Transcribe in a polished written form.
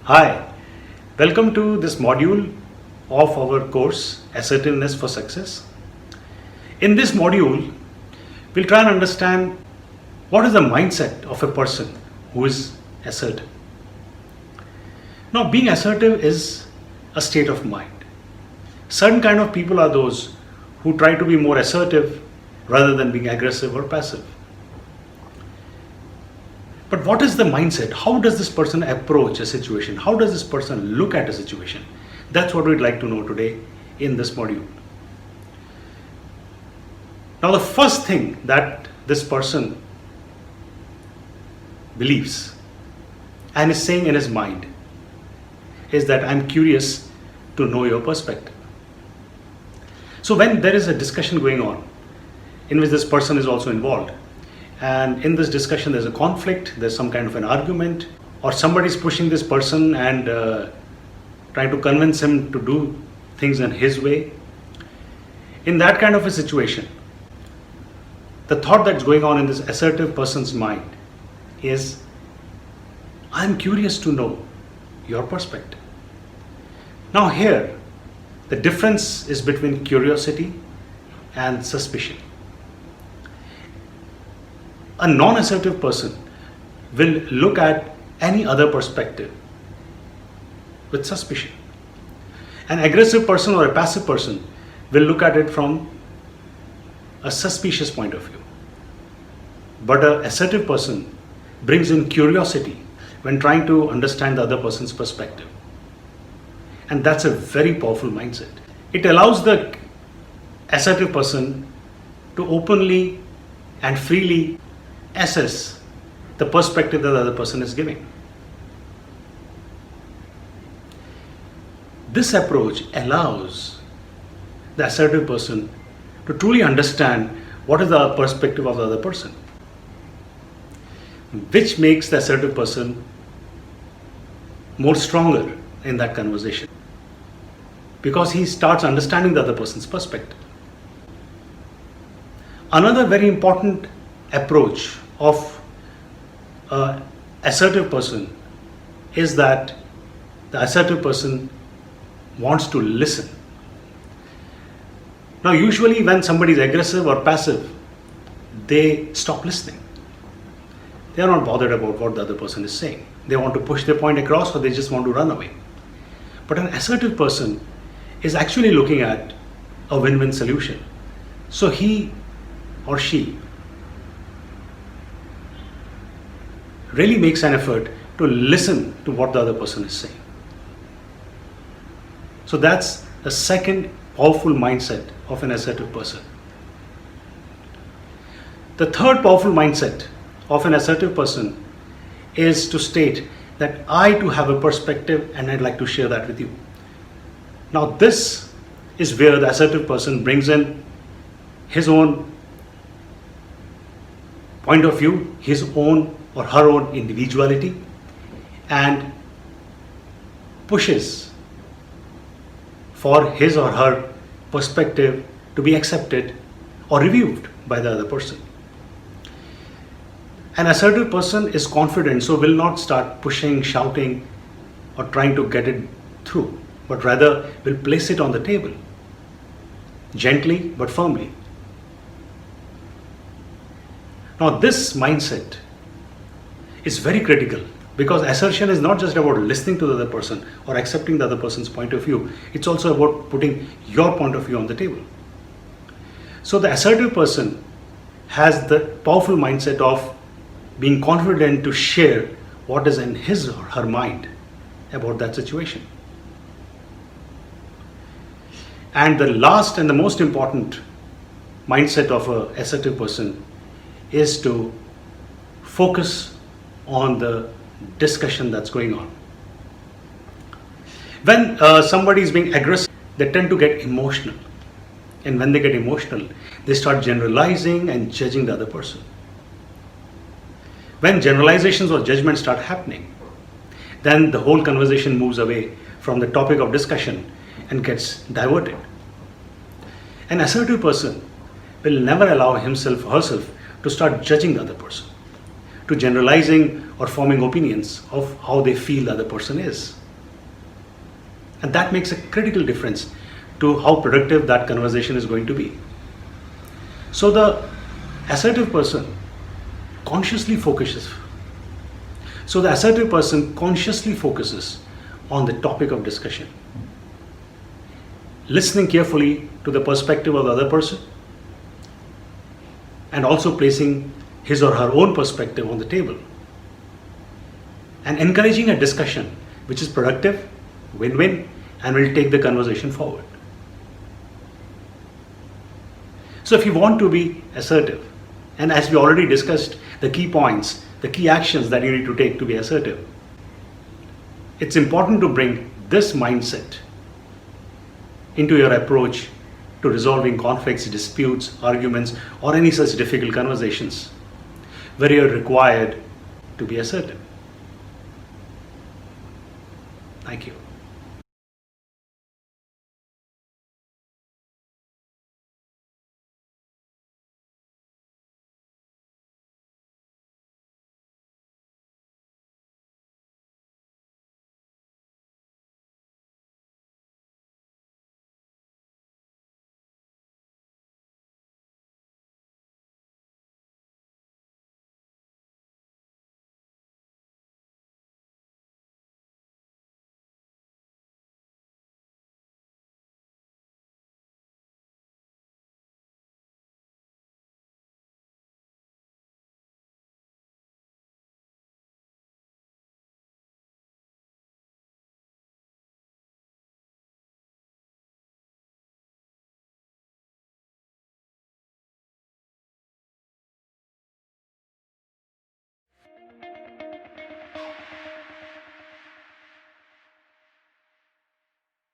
Hi, welcome to this module of our course Assertiveness for Success. In this module, we'll try and understand what is the mindset of a person who is assertive. Now, being assertive is a state of mind. Certain kind of people are those who try to be more assertive rather than being aggressive or passive. But what is the mindset? How does this person approach a situation? How does this person look at a situation? That's what we'd like to know today in this module. Now, the first thing that this person believes and is saying in his mind is that I'm curious to know your perspective. So when there is a discussion going on in which this person is also involved, and in this discussion there's a conflict, there's some kind of an argument, or somebody's pushing this person and trying to convince him to do things in his way. In that kind of a situation, the thought that's going on in this assertive person's mind is, I'm curious to know your perspective. Now here, the difference is between curiosity and suspicion. A non-assertive person will look at any other perspective with suspicion. An aggressive person or a passive person will look at it from a suspicious point of view. But an assertive person brings in curiosity when trying to understand the other person's perspective. And that's a very powerful mindset. It allows the assertive person to openly and freely assess the perspective that the other person is giving. This approach allows the assertive person to truly understand what is the perspective of the other person, which makes the assertive person more stronger in that conversation because he starts understanding the other person's perspective. Another very important approach of an assertive person is that the assertive person wants to listen. Now, usually when somebody is aggressive or passive, they stop listening. They are not bothered about what the other person is saying. They want to push their point across or they just want to run away. But an assertive person is actually looking at a win-win solution. So he or she really makes an effort to listen to what the other person is saying. So that's the second powerful mindset of an assertive person. The third powerful mindset of an assertive person is to state that I too have a perspective and I'd like to share that with you. Now this is where the assertive person brings in his own point of view, his own or her own individuality, and pushes for his or her perspective to be accepted or reviewed by the other person. An assertive person is confident, so will not start pushing, shouting, or trying to get it through, but rather will place it on the table, gently but firmly. Now this mindset is very critical because assertion is not just about listening to the other person or accepting the other person's point of view. It's also about putting your point of view on the table. So the assertive person has the powerful mindset of being confident to share what is in his or her mind about that situation. And the last and the most important mindset of an assertive person is to focus on the discussion that's going on. When somebody is being aggressive, they tend to get emotional. And when they get emotional, they start generalizing and judging the other person. When generalizations or judgments start happening, then the whole conversation moves away from the topic of discussion and gets diverted. An assertive person will never allow himself or herself to start judging the other person. to generalizing or forming opinions of how they feel the other person is. And that makes a critical difference to how productive that conversation is going to be. So the assertive person consciously focuses. So the assertive person consciously focuses on the topic of discussion, listening carefully to the perspective of the other person, and also placing his or her own perspective on the table, and encouraging a discussion which is productive, win-win, and will take the conversation forward. So if you want to be assertive, and as we already discussed the key points, the key actions that you need to take to be assertive, it's important to bring this mindset into your approach to resolving conflicts, disputes, arguments, or any such difficult conversations where you're required to be assertive. Thank you.